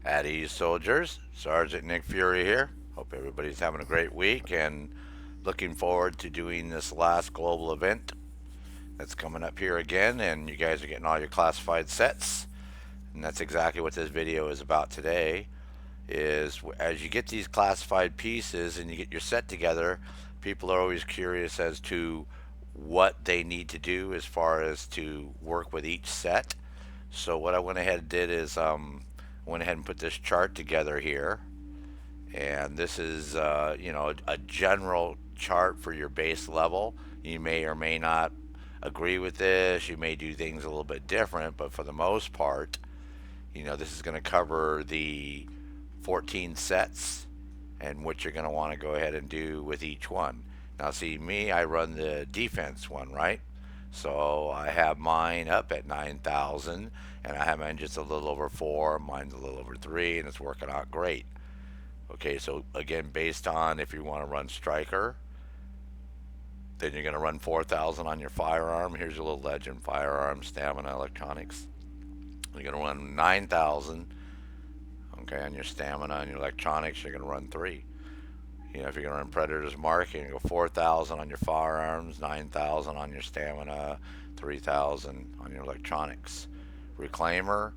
At ease, soldiers. Sergeant Nick Fury here. Hope everybody's having a great week and looking forward to doing this last global event that's coming up here again. And you guys are getting all your classified sets, and that's exactly what this video is about today. Is as you get these classified pieces and you get your set together, people are always curious as to what they need to do as far as to work with each set. So what I went ahead and did is went ahead and put this chart together here, and this is a general chart for your base level. You may or may not agree with this. You may do things a little bit different, but for the most part, this is going to cover the 14 sets and what you're going to want to go ahead and do with each one. Now, see, me, I run the defense one, right? So I have mine up at 9,000, and I have mine just a little over 4. Mine's a little over 3, and it's working out great. Okay, so again, based on if you want to run striker, then you're going to run 4,000 on your firearm. Here's your little legend: firearm, stamina, electronics. You're going to run 9,000. Okay, on your stamina and your electronics, you're going to run 3. If you're going to run Predator's Mark, you're going to go 4,000 on your firearms, 9,000 on your stamina, 3,000 on your electronics. Reclaimer,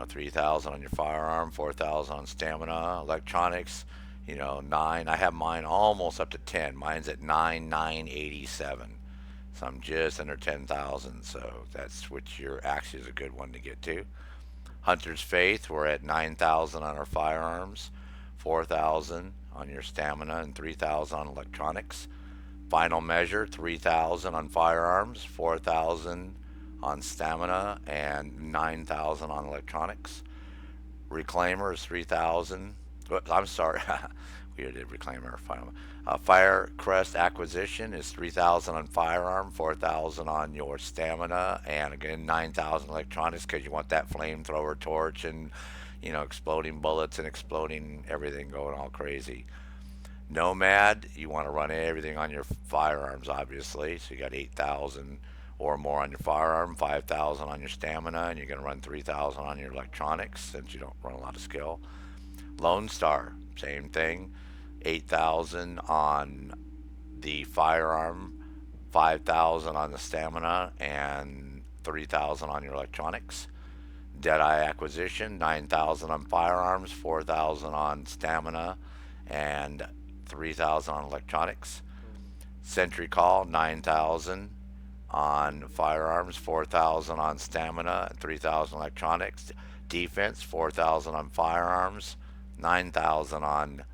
3,000 on your firearm, 4,000 on stamina, electronics, 9. I have mine almost up to 10. Mine's at 9,987. So I'm just under 10,000. So that's which your actually is a good one to get to. Hunter's Faith, we're at 9,000 on our firearms, 4,000 on your stamina, and 3,000 on electronics. Final Measure, 3,000 on firearms, 4,000 on stamina, and 9,000 on electronics. Reclaimer is 3,000. I'm sorry, we did Reclaimer. Firecrest Acquisition is 3,000 on firearm, 4,000 on your stamina, and again 9,000 electronics because you want that flamethrower torch and exploding bullets and exploding everything going all crazy. Nomad, you want to run everything on your firearms, obviously. So you got 8,000 or more on your firearm, 5,000 on your stamina, and you're going to run 3,000 on your electronics since you don't run a lot of skill. Lone Star, same thing, 8,000 on the firearm, 5,000 on the stamina, and 3,000 on your electronics. Deadeye Acquisition, 9,000 on firearms, 4,000 on stamina, and 3,000 on electronics. Sentry Call, 9,000 on firearms, 4,000 on stamina, and 3,000 electronics. Defense, 4,000 on firearms, 9,000 on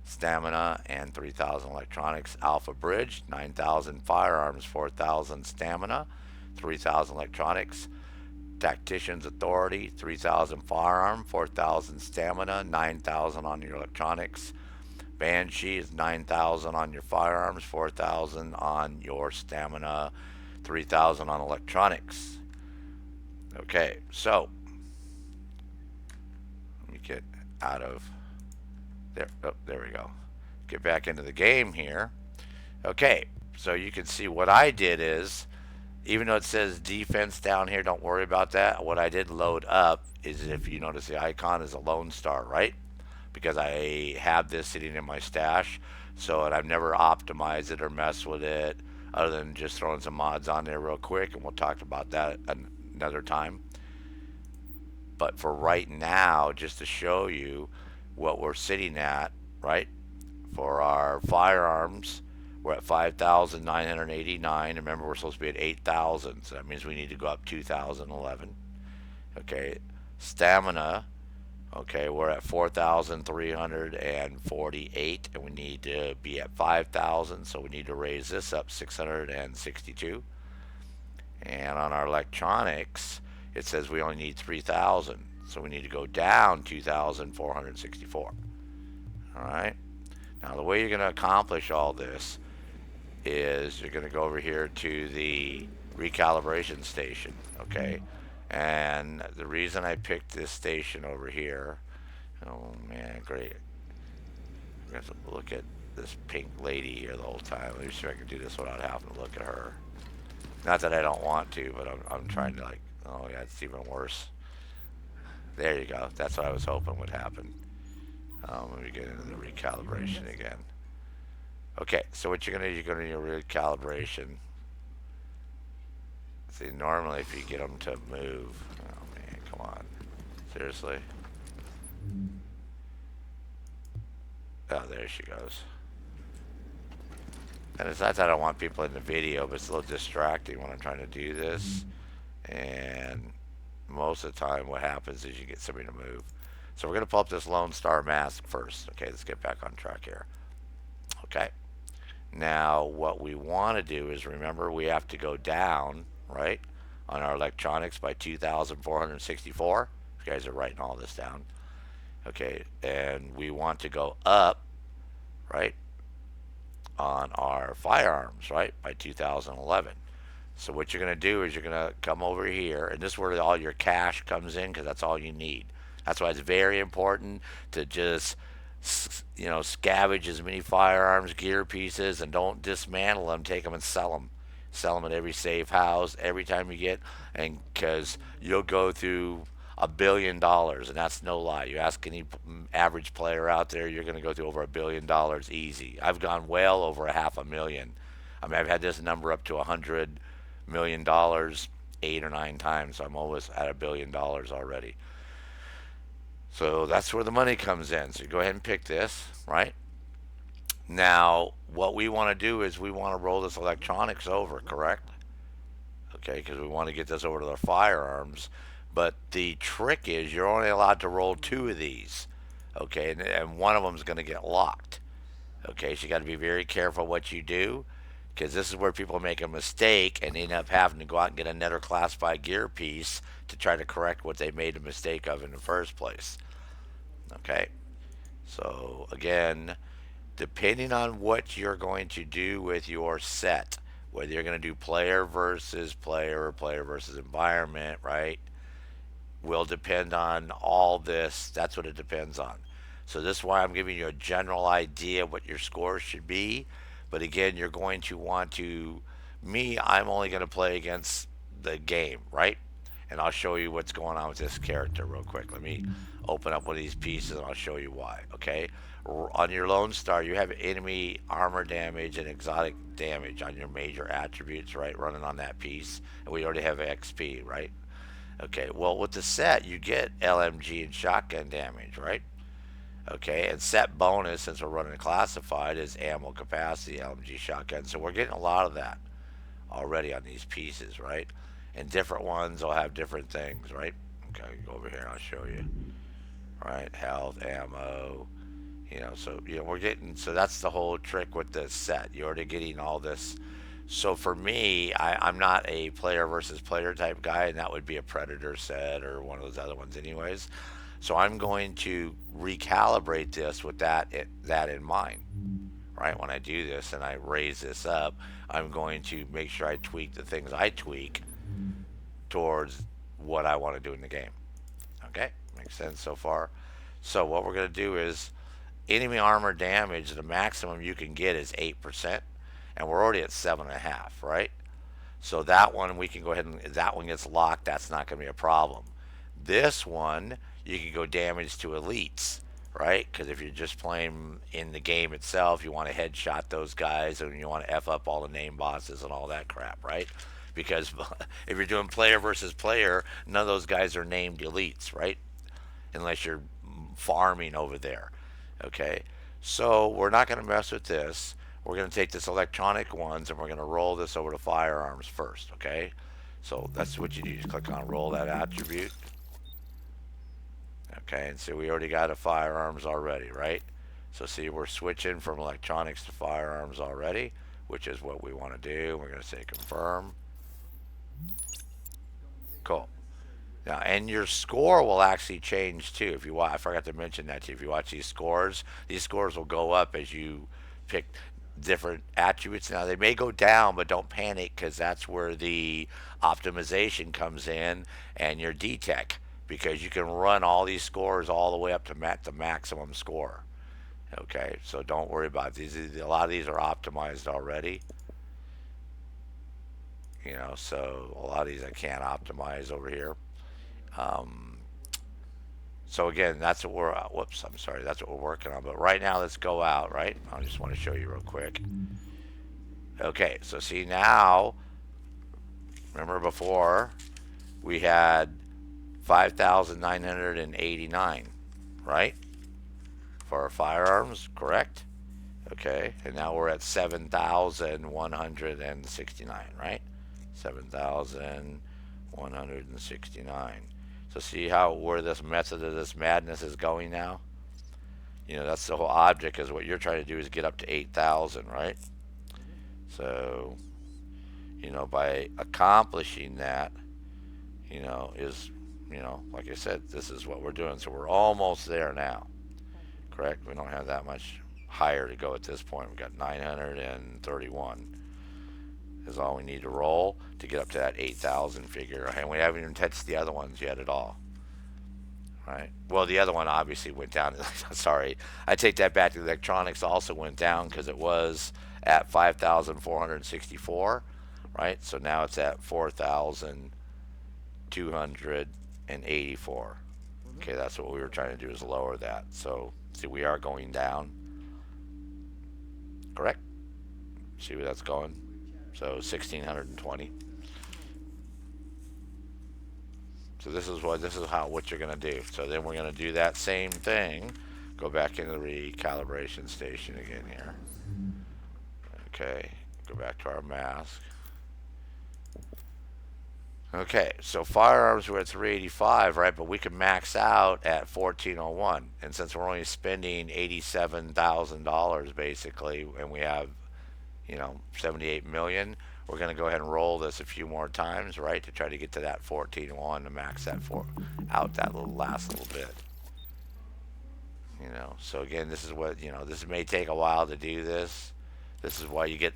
stamina, and 3,000 electronics. Alpha Bridge, 9,000 firearms, 4,000 stamina, 3,000 electronics. Tactician's Authority, 3,000 firearm, 4,000 stamina, 9,000 on your electronics. Banshee is 9,000 on your firearms, 4,000 on your stamina, 3,000 on electronics. Okay, so let me get out of there. Oh, there we go. Get back into the game here. Okay, so you can see what I did is, even though it says defense down here, don't worry about that. What I did load up is, if you notice, the icon is a Lone Star, right? Because I have this sitting in my stash, so I've never optimized it or messed with it other than just throwing some mods on there real quick, and we'll talk about that another time. But for right now, just to show you what we're sitting at, right? For our firearms, we're at 5,989. Remember, we're supposed to be at 8,000, so that means we need to go up 2,011. Okay, stamina. Okay, we're at 4,348, and we need to be at 5,000, so we need to raise this up 662. And on our electronics, it says we only need 3,000, so we need to go down 2,464. All right. Now, the way you're going to accomplish all this is you're going to go over here to the recalibration station, okay? And the reason I picked this station over here, oh man, great. I'm going to look at this pink lady here the whole time. Let me see if I can do this without having to look at her. Not that I don't want to, but I'm trying to, like, oh yeah, it's even worse. There you go. That's what I was hoping would happen. Let me get into the recalibration again. Okay, so what you're gonna do your recalibration. See, normally if you get them to move, oh man, come on, seriously. Oh, there she goes. And it's not that I don't want people in the video, but it's a little distracting when I'm trying to do this. And most of the time, what happens is you get somebody to move. So we're gonna pull up this Lone Star mask first. Okay, let's get back on track here. Okay. Now, what we want to do is remember we have to go down, right, on our electronics by 2,464. You guys are writing all this down. Okay, and we want to go up, right, on our firearms, right, by 2011. So what you're going to do is you're going to come over here, and this is where all your cash comes in because that's all you need. That's why it's very important to just, scavenge as many firearms, gear pieces, and don't dismantle them. Take them and sell them. Sell them at every safe house every time you get, and because you'll go through $1 billion, and that's no lie. You ask any average player out there, you're going to go through over $1 billion easy. I've gone well over a half a million. I mean, I've had this number up to $100 million 8 or 9 times. So I'm almost at $1 billion already. So that's where the money comes in. So you go ahead and pick this, right? Now, what we want to do is we want to roll this electronics over, correct? Okay, because we want to get this over to the firearms. But the trick is you're only allowed to roll two of these, okay, and one of them is going to get locked. Okay, so you got to be very careful what you do, because this is where people make a mistake and end up having to go out and get another classified gear piece to try to correct what they made a mistake of in the first place. Okay, so again, depending on what you're going to do with your set, whether you're going to do player versus player or player versus environment, right, will depend on all this. That's what it depends on. So this is why I'm giving you a general idea of what your score should be. But again, you're going to want to, me, I'm only going to play against the game, right? And I'll show you what's going on with this character real quick. Let me open up one of these pieces and I'll show you why, okay? On your Lone Star, you have enemy armor damage and exotic damage on your major attributes, right? Running on that piece. And we already have XP, right? Okay, well, with the set, you get LMG and shotgun damage, right? Okay, and set bonus, since we're running classified, is ammo capacity, LMG shotgun. So we're getting a lot of that already on these pieces, right? And different ones will have different things, right? Okay, go over here and I'll show you. Right, health, ammo, so we're getting, so that's the whole trick with this set. You're already getting all this. So for me, I'm not a player versus player type guy, and that would be a Predator set or one of those other ones anyways. So I'm going to recalibrate this with that in mind, right? When I do this and I raise this up, I'm going to make sure I tweak the things I tweak towards what I want to do in the game. Okay, makes sense so far. So what we're going to do is enemy armor damage, the maximum you can get is 8%, and we're already at 7.5, right? So that one we can go ahead and that one gets locked. That's not going to be a problem. This one you can go damage to elites, right? Because if you're just playing in the game itself, you want to headshot those guys and you want to f up all the name bosses and all that crap, right? Because if you're doing player versus player, none of those guys are named elites, right? Unless you're farming over there. Okay, so we're not going to mess with this. We're going to take this electronic ones and we're going to roll this over to firearms first. Okay, so that's what you do. Just click on roll that attribute. Okay, and so we already got a firearms already, right? So see, we're switching from electronics to firearms already, which is what we want to do. We're going to say confirm. Cool. Now, and your score will actually change too. If you watch, I forgot to mention that to you. If you watch these scores will go up as you pick different attributes. Now, they may go down, but don't panic because that's where the optimization comes in and your DTech, because you can run all these scores all the way up to the maximum score. Okay, so don't worry about these. A lot of these are optimized already. So a lot of these I can't optimize over here. Um, So again, that's what we're, whoops, I'm sorry, that's what we're working on. But right now, let's go out, right? I just want to show you real quick. Okay, so see now, remember before we had 5,989, right? For our firearms, correct? Okay, and now we're at 7,169, right? 7,169. So see how where this method of this madness is going now? That's the whole object is what you're trying to do is get up to 8,000, right? So, by accomplishing that, is, like I said, this is what we're doing. So we're almost there now, correct? We don't have that much higher to go at this point. We've got 931 is all we need to roll to get up to that 8,000 figure. And we haven't even touched the other ones yet at all. Right. Well, the other one obviously went down. Sorry, I take that back. The electronics also went down because it was at 5,464, right? So now it's at 4,284. Okay, that's what we were trying to do is lower that. So see, we are going down. Correct. See where that's going. So 1,620. So this is what you're gonna do. So then we're gonna do that same thing. Go back into the recalibration station again here. Okay, go back to our mask. Okay, so firearms were at 385, right? But we can max out at 1401. And since we're only spending $87,000 basically, and we have 78 million, we're going to go ahead and roll this a few more times, right, to try to get to that 14.1 to max that out that little last little bit. So again, this is what, this may take a while to do this. This is why you get,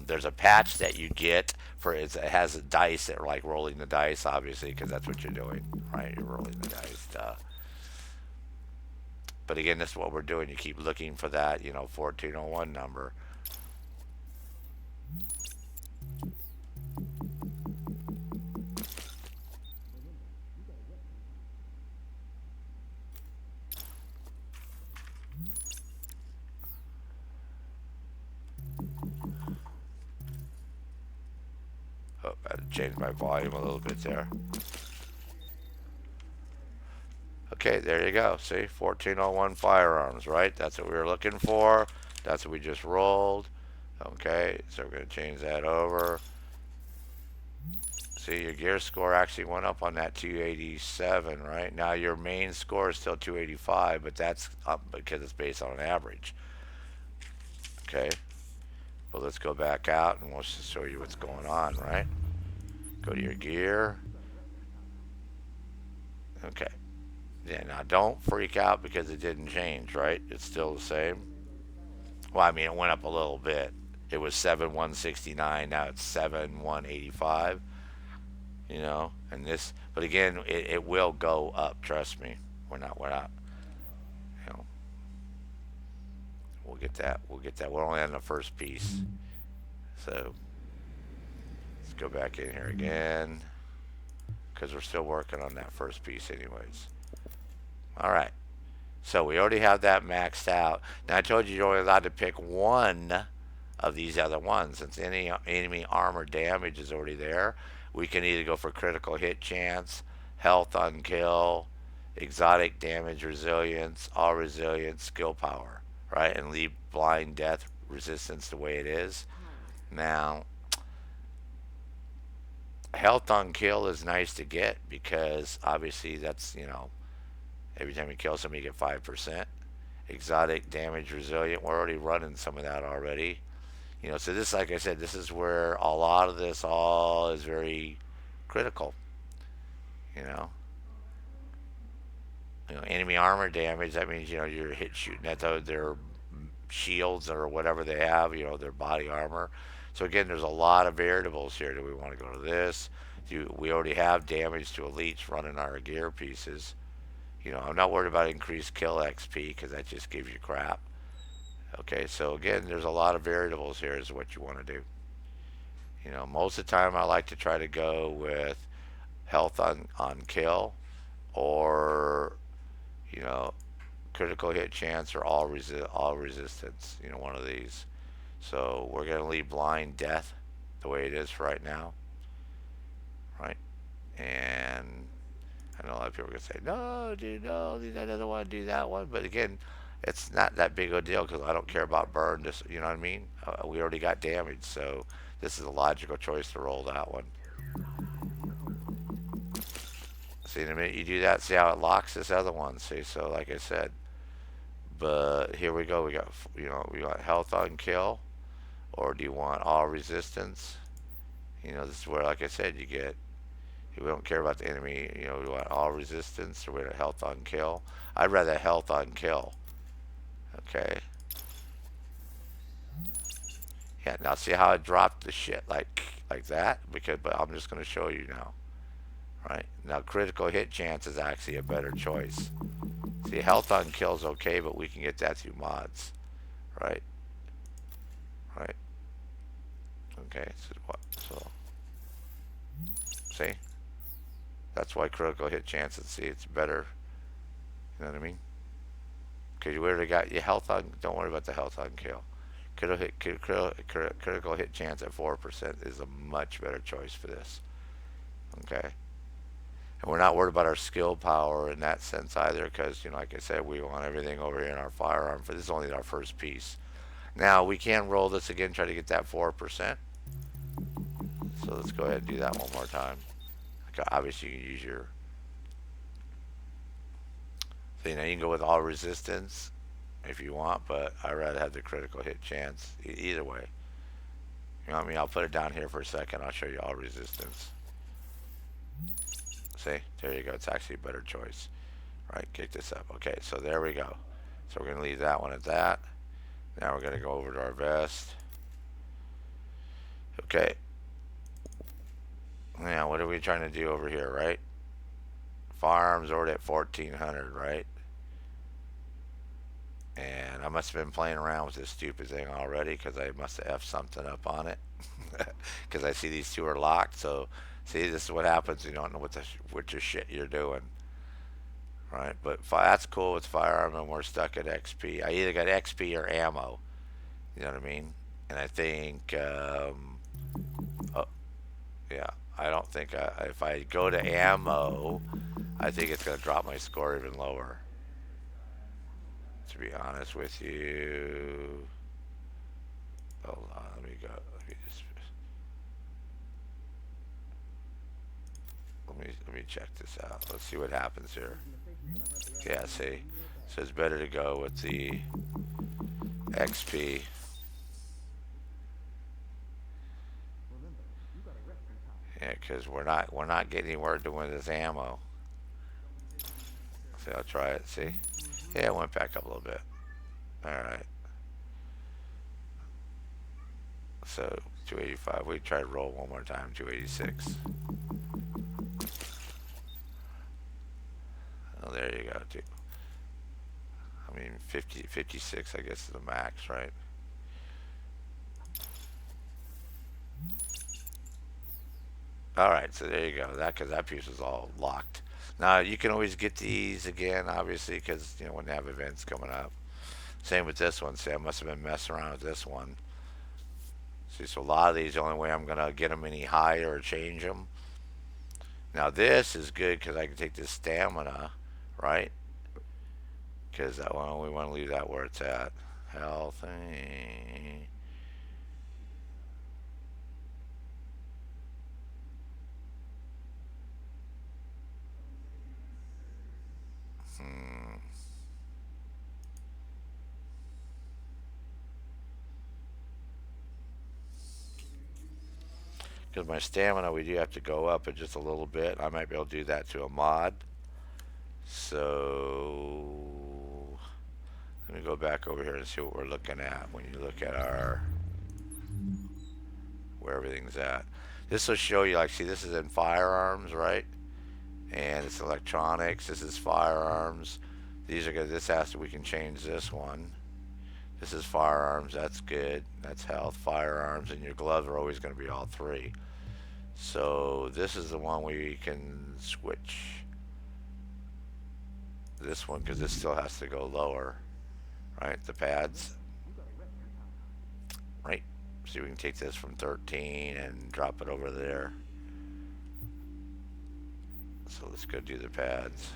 there's a patch that you get for it has a dice that are like rolling the dice, obviously, because that's what you're doing, right? You're rolling the dice. But again, this is what we're doing. You keep looking for that, 1401 number. Oh, I had to change my volume a little bit there. Okay, there you go. See, 1401 firearms, right? That's what we were looking for. That's what we just rolled. Okay, so we're going to change that over. See, your gear score actually went up on that 287, right? Now your main score is still 285, but that's up because it's based on an average. Okay, but let's go back out and we'll just show you what's going on, right? Go to your gear. Okay. Yeah, now don't freak out because it didn't change, right? It's still the same. Well, I mean, it went up a little bit. It was 7,169. Now it's 7,185. And this, but again, it will go up. Trust me. We're not. You know, we'll get that. We'll get that. We're only on the first piece. So let's go back in here again because we're still working on that first piece, anyways. All right. So we already have that maxed out. Now I told you you're only allowed to pick one of these other ones. Since any enemy armor damage is already there, we can either go for critical hit chance, health on kill, exotic damage resilience, all resilience, skill power, right? And leave blind death resistance the way it is. Now, health on kill is nice to get because obviously that's, every time you kill somebody, you get 5%. Exotic damage resilient, we're already running some of that already. So this, like I said, this is where a lot of this all is very critical. You know, enemy armor damage. That means you're hit shooting at their shields or whatever they have. Their body armor. So again, there's a lot of variables here. Do we want to go to this? We already have damage to elites running our gear pieces. I'm not worried about increased kill XP because that just gives you crap. Okay, so again, there's a lot of variables here is what you want to do. Most of the time I like to try to go with health on kill or, critical hit chance or all resistance. You know, one of these. So we're gonna leave blind death the way it is for right now, right? And I know a lot of people are gonna say, no, dude, no, I don't want to do that one. But again, it's not that big of a deal because I don't care about burn. Just you know what I mean? We already got damage, so this is a logical choice to roll that one. See, in a minute you do that, see how it locks this other one. See, so like I said, but here we go. We got we got health on kill, or do you want all resistance? You know, this is where, like I said, you get. We don't care about the enemy. You know, we want all resistance, or we want health on kill. I'd rather health on kill. Okay. Yeah. Now see how I dropped the shit like that? Because but I'm just gonna show you now. Right now, critical hit chance is actually a better choice. See, health on kill is okay, but we can get that through mods. Right. Right. Okay. So what? So see, that's why critical hit chances. See, it's better. You know what I mean? Because you already got your health on. Don't worry about the health on kill. Critical hit chance at 4% is a much better choice for this. Okay. And we're not worried about our skill power in that sense either, because like I said, we want everything over here in our firearm. For this is only our first piece. Now we can roll this again, try to get that 4%. So let's go ahead and do that one more time. Obviously, you can use your. So you can go with all resistance if you want, but I'd rather have the critical hit chance either way. You know what I mean? I'll put it down here for a second. I'll show you all resistance. See, there you go. It's actually a better choice. Right, kick this up. Okay, so there we go. So we're going to leave that one at that. Now we're going to go over to our vest. Okay. Now, what are we trying to do over here, right? Firearms already at 1400, right? And I must have been playing around with this stupid thing already because I must have F'd something up on it. Because I see these two are locked. So, see, this is what happens. You don't know what your shit you're doing. Right? But that's cool with firearm, and we're stuck at XP. I either got XP or ammo. You know what I mean? And I think, oh, yeah, I don't think if I go to ammo, I think it's going to drop my score even lower. To be honest with you. Hold on, let me go. Let me check this out. Let's see what happens here. Yeah, see. So it's better to go with the XP. Yeah, because we're not getting anywhere doing this ammo. See, I'll try it. See. Yeah, it went back up a little bit. Alright. So, 285. We try to roll one more time. 286. Oh, there you go, dude. I mean, 56, I guess, is the max, right? Alright, so there you go. Because that piece was all locked. Now, you can always get these again, obviously, because, when they have events coming up. Same with this one. See, I must have been messing around with this one. See, so a lot of these, the only way I'm going to get them any higher or change them. Now, this is good because I can take this stamina, right? Because that one, we want to leave that where it's at. Health. Because my stamina, we do have to go up it just a little bit. I might be able to do that to a mod. So let me go back over here and see what we're looking at when you look at our where everything's at. This will show you, like, see, this is in firearms, right? And it's electronics. This is firearms. These are good. This has to, we can change this one. This is firearms. That's good. That's health. Firearms, and your gloves are always going to be all three. So this is the one we can switch. this one because this still has to go lower, right? The pads, right? So we can take this from 13 and drop it over there. So let's go do the pads.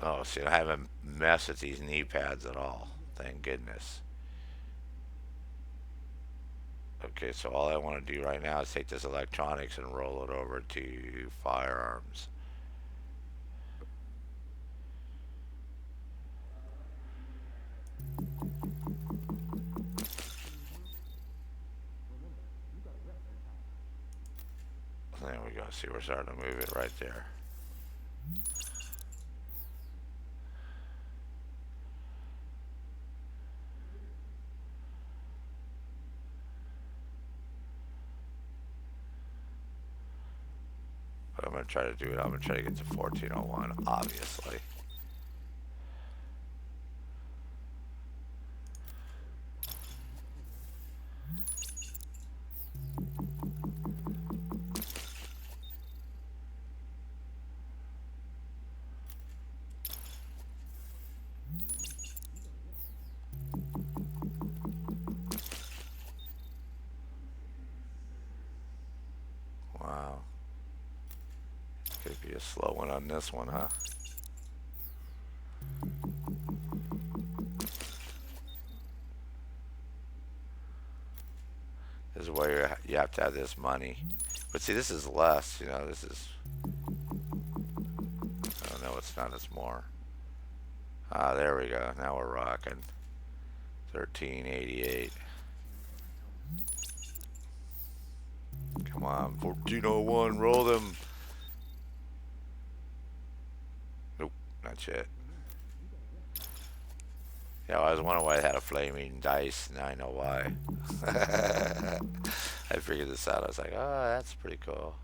Oh, see, I haven't messed with these knee pads at all. Thank goodness. Okay, so all I want to do right now is take this electronics and roll it over to firearms. There we go. See, we're starting to move it right there. But I'm going to try to do it. I'm going to try to get to 1401, obviously. Wow. Could be a slow one on this one, huh? This is where you have to have this money. But see, this is less, you know, this is... Oh, no, it's not. It's more. Ah, there we go. Now we're rocking. 1388. Come on, 1401, roll them. Nope, not yet. Yeah, I was wondering why it had a flaming dice. Now I know why. I figured this out. I was like, oh, that's pretty cool.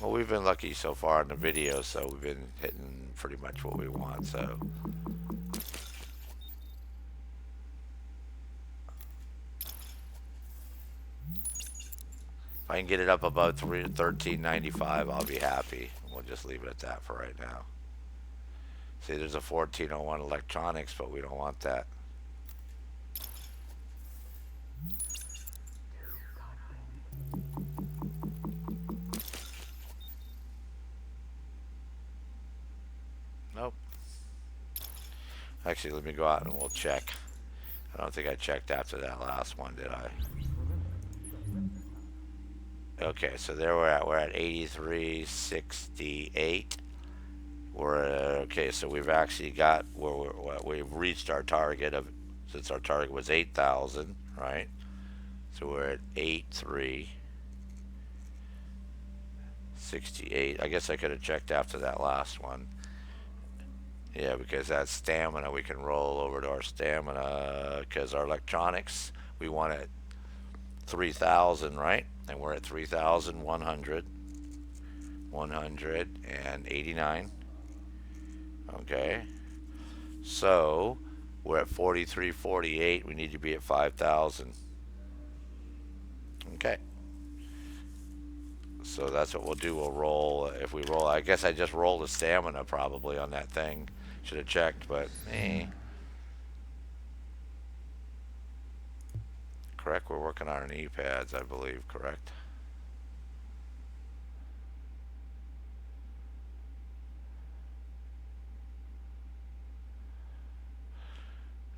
Well, we've been lucky so far in the video, so we've been hitting pretty much what we want, so. If I can get it up above 1395, I'll be happy. We'll just leave it at that for right now. See, there's a 1401 electronics, but we don't want that. Nope. Actually, let me go out and we'll check. I don't think I checked after that last one, did I? Okay, so there we're at. We're at 8368. We're okay. So we've actually got we've reached our target of, since our target was 8,000, right? So we're at 8368. I guess I could have checked after that last one. Yeah, because that's stamina. We can roll over to our stamina because our electronics, we want it 3,000, right? And we're at 3,100, 189. Okay. So we're at 4348. We need to be at 5,000. Okay. So that's what we'll do. We'll roll. If we roll, I guess I just rolled a stamina probably on that thing. Should have checked, but correct. We're working on our knee pads, I believe. Correct.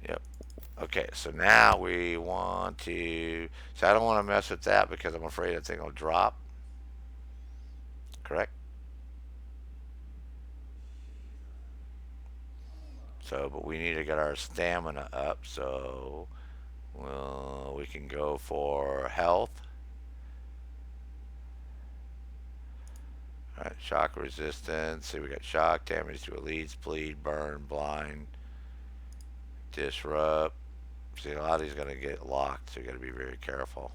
Yep. Okay, so now we want to. So I don't want to mess with that because I'm afraid that thing will drop. Correct. So, but we need to get our stamina up. So, well, we can go for health. All right, shock resistance. See, we got shock, damage to elites, bleed, burn, blind, disrupt. See, a lot of these are going to get locked, so you got to be very careful.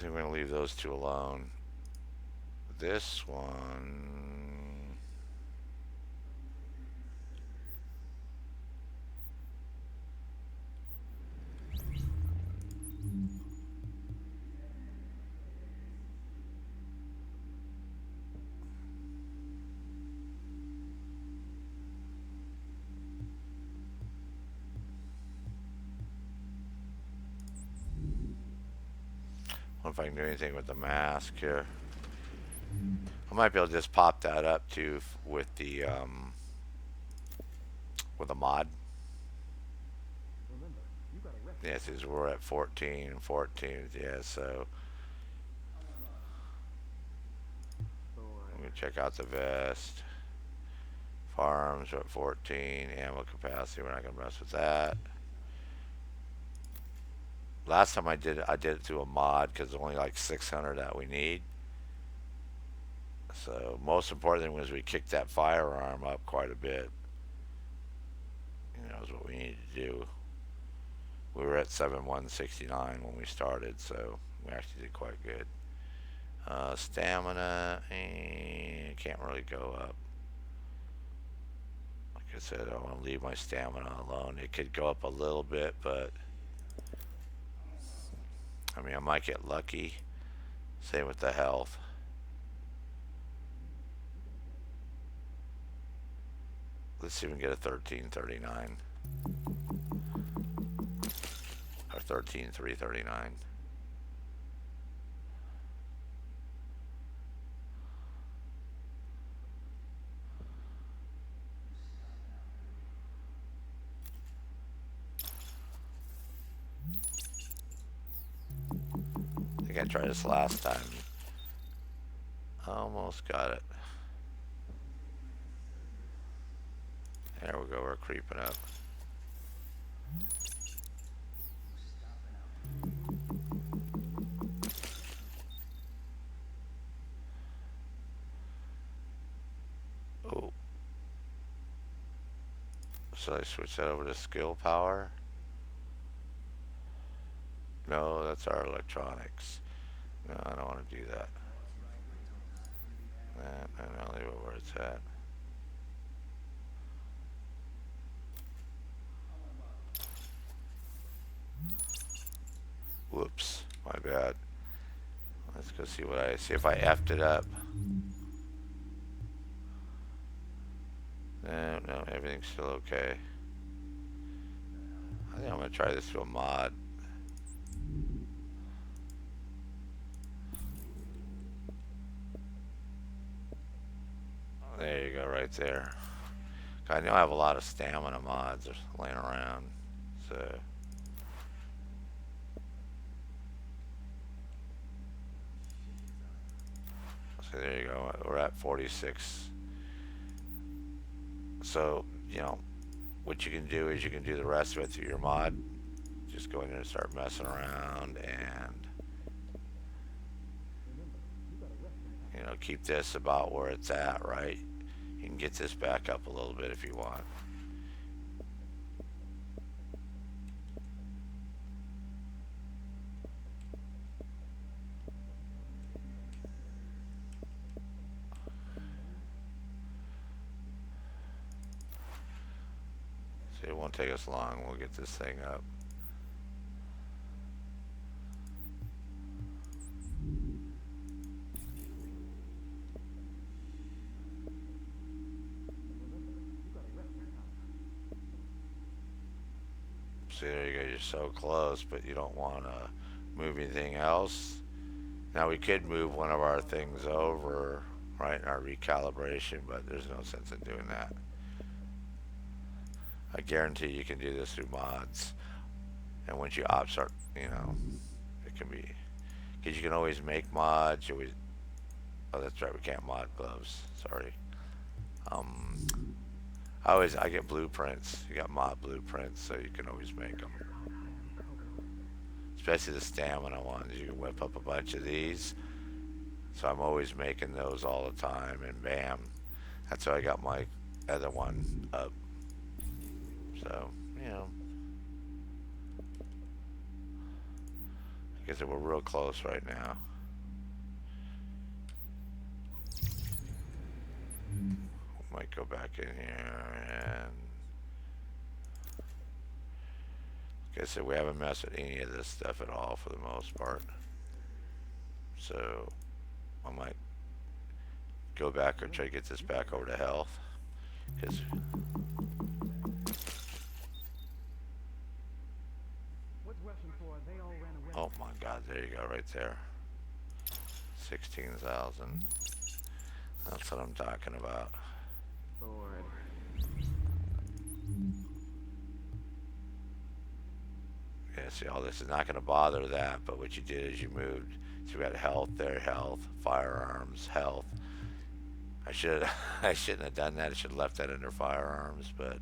think we're going to leave those two alone. This one, I don't know if I can do anything with the mask here. I might be able to just pop that up too with a mod. Yes, yeah, we're at 14, 14. Yeah, so let me check out the vest. Farms are at 14. Ammo capacity, we're not gonna mess with that. Last time I did it through a mod because it's only like 600 that we need. So most important thing was we kicked that firearm up quite a bit. You know, is what we needed to do. We were at 7169 when we started, so we actually did quite good. Stamina, can't really go up. Like I said, I want to leave my stamina alone. It could go up a little bit, but I mean, I might get lucky. Same with the health. Let's see if we can get a 1339 or 13339. I think I tried this last time. Almost got it. There we go, we're creeping up. Oh. So I switch that over to skill power. No, that's our electronics. No, I don't want to do that. And I'll leave it where it's at. Whoops, my bad. Let's go see what I see if I effed it up. No, everything's still okay. I think I'm gonna try this to a mod. There you go, right there. I know I have a lot of stamina mods laying around, so. So there you go. We're at 46. So, you know, what you can do is you can do the rest of it through your mod. Just go in there and start messing around and, you know, keep this about where it's at, right? You can get this back up a little bit if you want. See, it won't take us long. We'll get this thing up. See, there you go. You're so close, but you don't want to move anything else. Now we could move one of our things over, right, in our recalibration, but there's no sense in doing that. I guarantee you can do this through mods. And once you opt start, you know, it can be, because you can always make mods. You always, oh, that's right, we can't mod gloves. Sorry. I get blueprints. You got mod blueprints, so you can always make them. Especially the stamina ones. You can whip up a bunch of these. So I'm always making those all the time, and bam, that's how I got my other one up. So, you know, I said, we're real close right now. Might go back in here and like I said, we haven't messed with any of this stuff at all for the most part. So I might go back or try to get this back over to health. Because oh my god, there you go right there. 16,000. That's what I'm talking about. Lord. Yeah, see, all this is not going to bother that, but what you did is you moved. So we got health there, health, firearms, health. I shouldn't have done that. I should have left that under firearms, but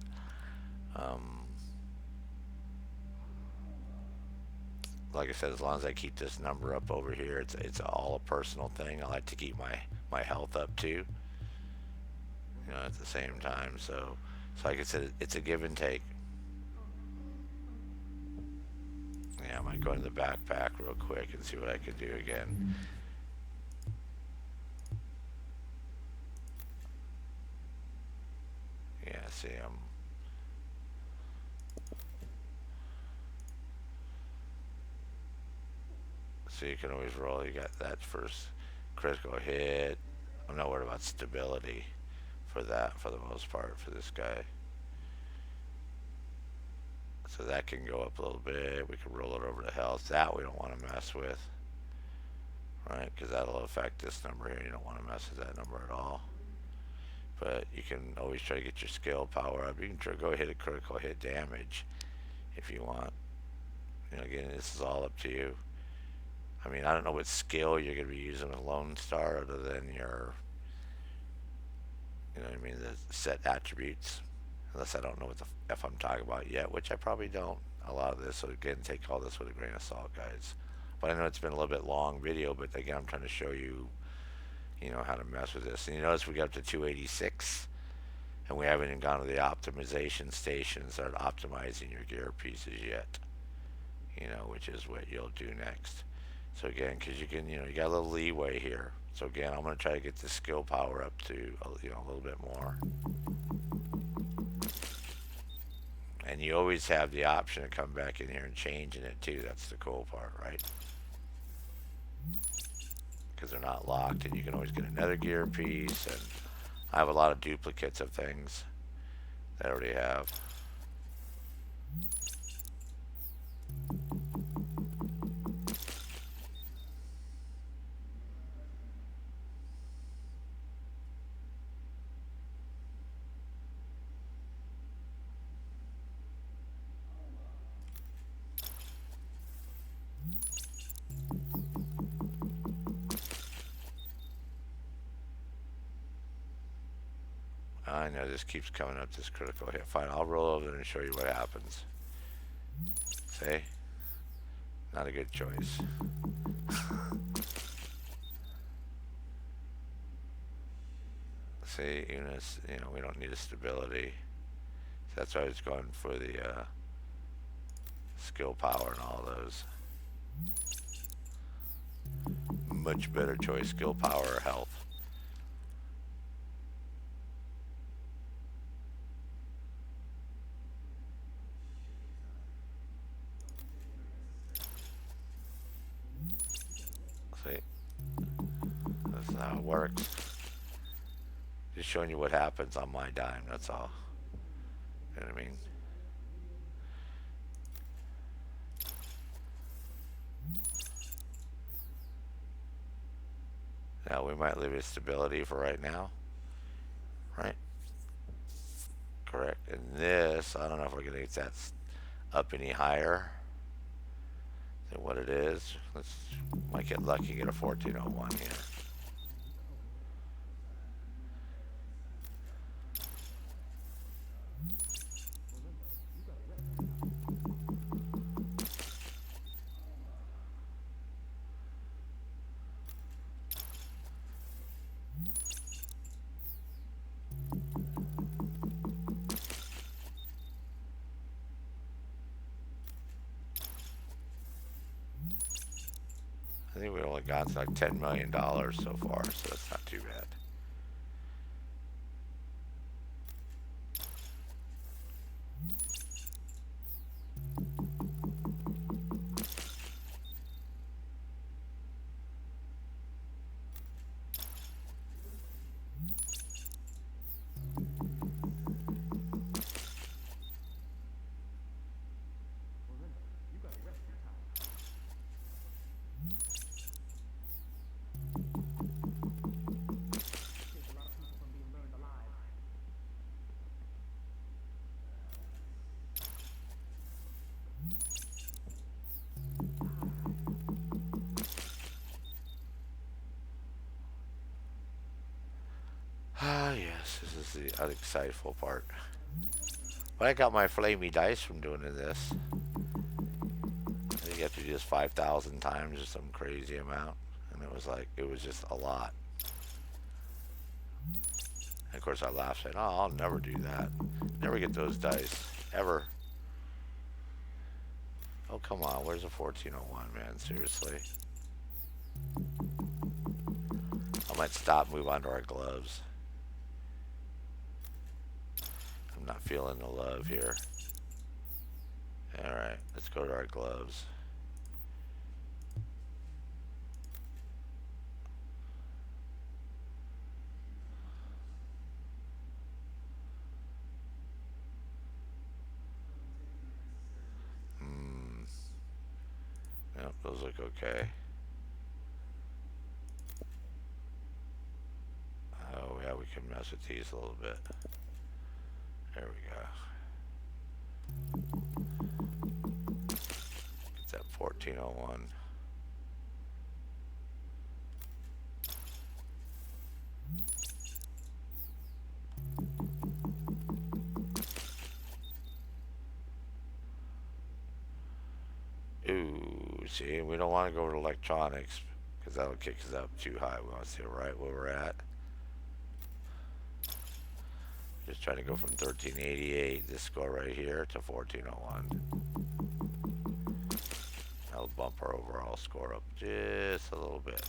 like I said, as long as I keep this number up over here, it's all a personal thing. I like to keep my health up too, at the same time. So like I said, it's a give and take. Yeah, I might go into the backpack real quick and see what I can do again. Yeah, see, so you can always roll. You got that first critical hit. I'm not worried about stability for that for the most part for this guy. So that can go up a little bit. We can roll it over to health. That we don't want to mess with, right? Because that'll affect this number here. You don't want to mess with that number at all. But you can always try to get your skill power up. You can try to go hit a critical hit damage if you want. Again, this is all up to you. I mean, I don't know what skill you're going to be using with Lone Star other than your, the set attributes. Unless I don't know what the F I'm talking about yet, which I probably don't. A lot of this, so again, take all this with a grain of salt, guys. But I know it's been a little bit long video, but again, I'm trying to show you, how to mess with this. And you notice we got up to 286, and we haven't even gone to the optimization station and started optimizing your gear pieces yet. Which is what you'll do next. So again, because you can, you got a little leeway here. So again, I'm going to try to get the skill power up to, a little bit more. And you always have the option to come back in here and changing it too. That's the cool part, right? Because they're not locked, and you can always get another gear piece. And I have a lot of duplicates of things that I already have. I know this keeps coming up, this critical hit. Fine, I'll roll over and show you what happens. See? Not a good choice. See, units, we don't need a stability. So that's why I was going for the skill power and all those. Much better choice, skill power or health. See? That's how it works. Just showing you what happens on my dime, that's all. You know what I mean? Now we might leave it stability for right now. Right? Correct. And this, I don't know if we're gonna get that up any higher than what it is. Might get lucky, get a 1401 here. I think we only got like $10 million so far, so that's not too bad. Ah, yes, this is the unexciteful part. But I got my flamey dice from doing this. I think you have to do this 5,000 times or some crazy amount. And it was like, it was just a lot. And of course I laughed, saying, oh, I'll never do that. Never get those dice. Ever. Oh, come on. Where's the 1401, man? Seriously. I might stop and move on to our gloves. I'm not feeling the love here. Alright, let's go to our gloves. Yep, those look okay. Oh, yeah, we can mess with these a little bit. There we go. Get that 1401. Ooh, see, we don't want to go to electronics because that'll kick us up too high. We want to see right where we're at. Just trying to go from 1388, this score right here, to 1401. That'll bump our overall score up just a little bit.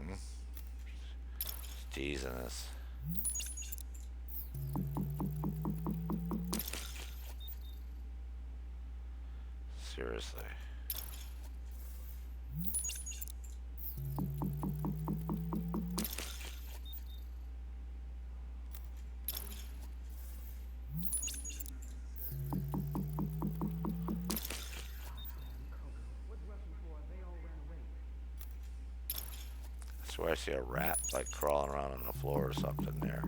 Just teasing us. Seriously. I swear I see a rat like crawling around on the floor or something there.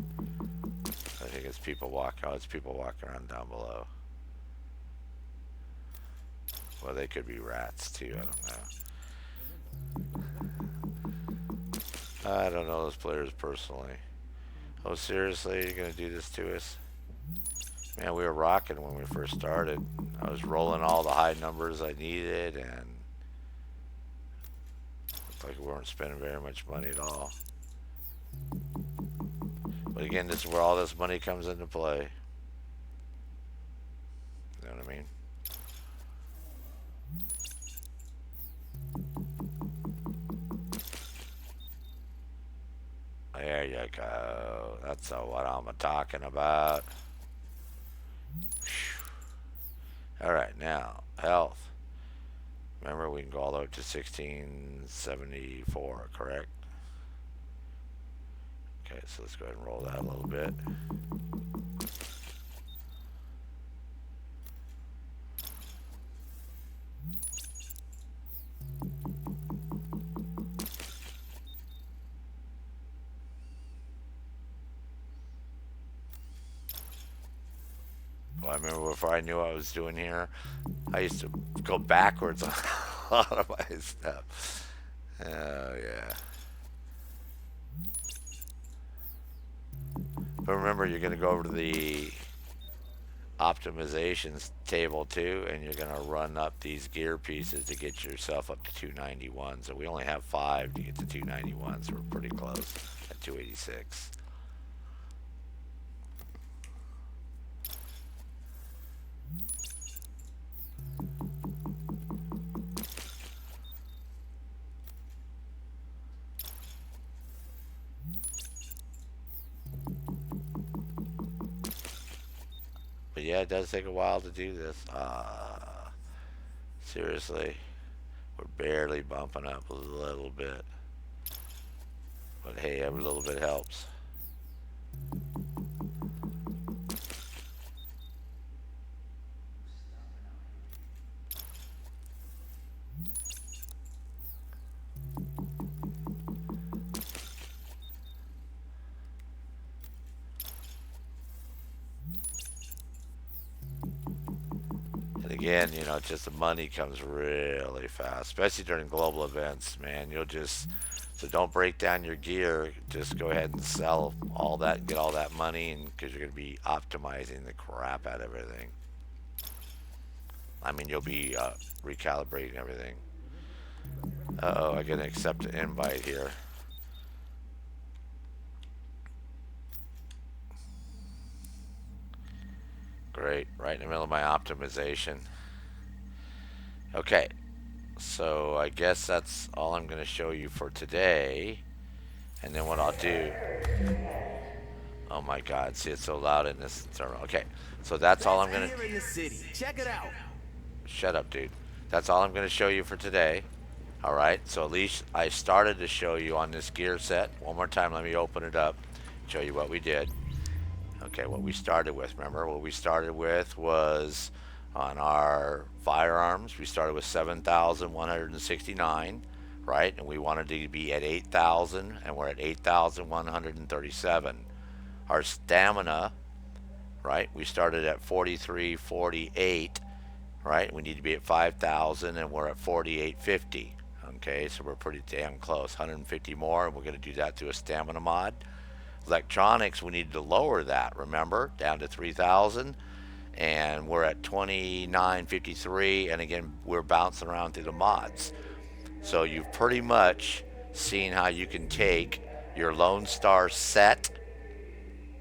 I think it's people walking. Oh, it's people walking around down below. Well, they could be rats too. I don't know. I don't know those players personally. Oh, seriously? You're gonna do this to us? Man, we were rocking when we first started. I was rolling all the high numbers I needed, and looked like we weren't spending very much money at all. But again, this is where all this money comes into play. You know what I mean? There you go. That's what I'm talking about. Alright, now, health. Remember, we can go all the way up to 1674, correct? Okay, so let's go ahead and roll that a little bit. Well, I remember before I knew what I was doing here, I used to go backwards on a lot of my stuff. Oh, yeah. But remember, you're going to go over to the optimizations table too, and you're going to run up these gear pieces to get yourself up to 291. So we only have 5 to get to 291, so we're pretty close at 286. yeah, it does take a while to do this. Seriously, we're barely bumping up a little bit. But hey, every little bit helps. And again, it's just the money comes really fast, especially during global events, man. So don't break down your gear. Just go ahead and sell all that, get all that money, and because you're going to be optimizing the crap out of everything. I mean, you'll be recalibrating everything. Oh, I can accept an invite here. Great, right in the middle of my optimization. Okay, so I guess that's all I'm going to show you for today. And then what I'll do. Oh my God! See, it's so loud in this terminal. Okay, so that's all I'm going to. Here in the city. Check it out. Shut up, dude. That's all I'm going to show you for today. All right, so at least I started to show you on this gear set. One more time, let me open it up, show you what we did. Okay, what we started with, remember? What we started with was on our firearms, we started with 7,169, right? And we wanted to be at 8,000, and we're at 8,137. Our stamina, right? We started at 4348, right? We need to be at 5,000, and we're at 4850. Okay, so we're pretty damn close. 150 more, and we're going to do that through a stamina mod. Electronics, we need to lower that, remember, down to 3,000, and we're at 2953, and again, we're bouncing around through the mods. So you've pretty much seen how you can take your Lone Star set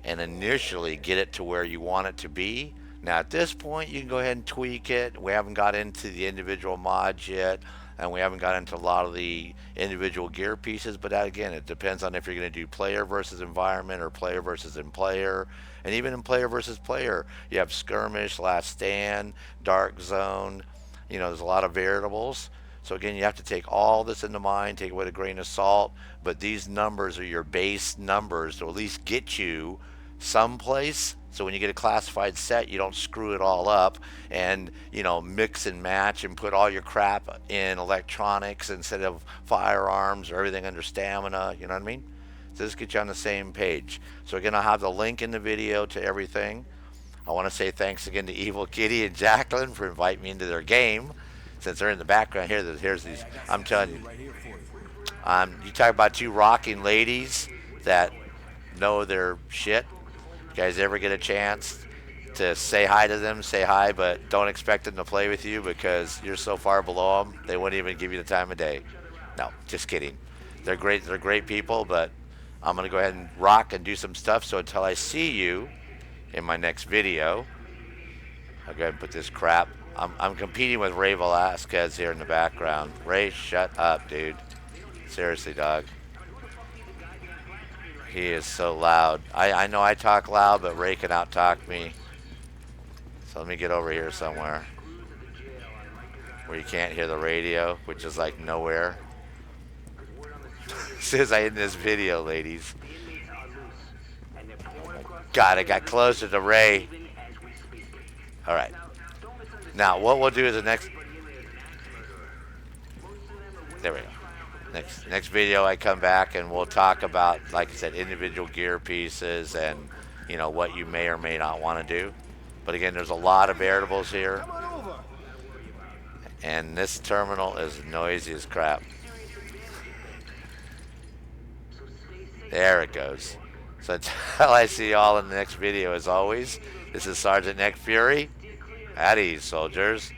and initially get it to where you want it to be. Now at this point you can go ahead and tweak it. We haven't got into the individual mods yet, and we haven't got into a lot of the individual gear pieces, but that, again, it depends on if you're going to do player versus environment or player versus in player. And even in player versus player, you have skirmish, last stand, dark zone. There's a lot of variables. So again, you have to take all this into mind, take it with a grain of salt, but these numbers are your base numbers to at least get you someplace. So when you get a classified set, you don't screw it all up and, mix and match and put all your crap in electronics instead of firearms or everything under stamina. You know what I mean? So this gets you on the same page. So again, I'll have the link in the video to everything. I want to say thanks again to Evil Kitty and Jacqueline for inviting me into their game. Since they're in the background here, here's these. I'm telling you, you talk about two rocking ladies that know their shit. You guys ever get a chance to say hi to them, say hi, but don't expect them to play with you because you're so far below them, they wouldn't even give you the time of day. No, just kidding. They're great. They're great people, but I'm going to go ahead and rock and do some stuff. So until I see you in my next video, I'll go ahead and put this crap. I'm competing with Ray Velasquez here in the background. Ray, shut up, dude. Seriously, dog. He is so loud. I know I talk loud, but Ray can out-talk me. So let me get over here somewhere where you can't hear the radio, which is like nowhere. As soon as I end this video, ladies. God, I got closer to Ray. All right. Now, what we'll do is the next... There we go. Next video I come back and we'll talk about, like I said, individual gear pieces and, what you may or may not want to do. But again, there's a lot of variables here. And this terminal is noisy as crap. There it goes. So until I see you all in the next video, as always, this is Sergeant Nick Fury. At ease, soldiers.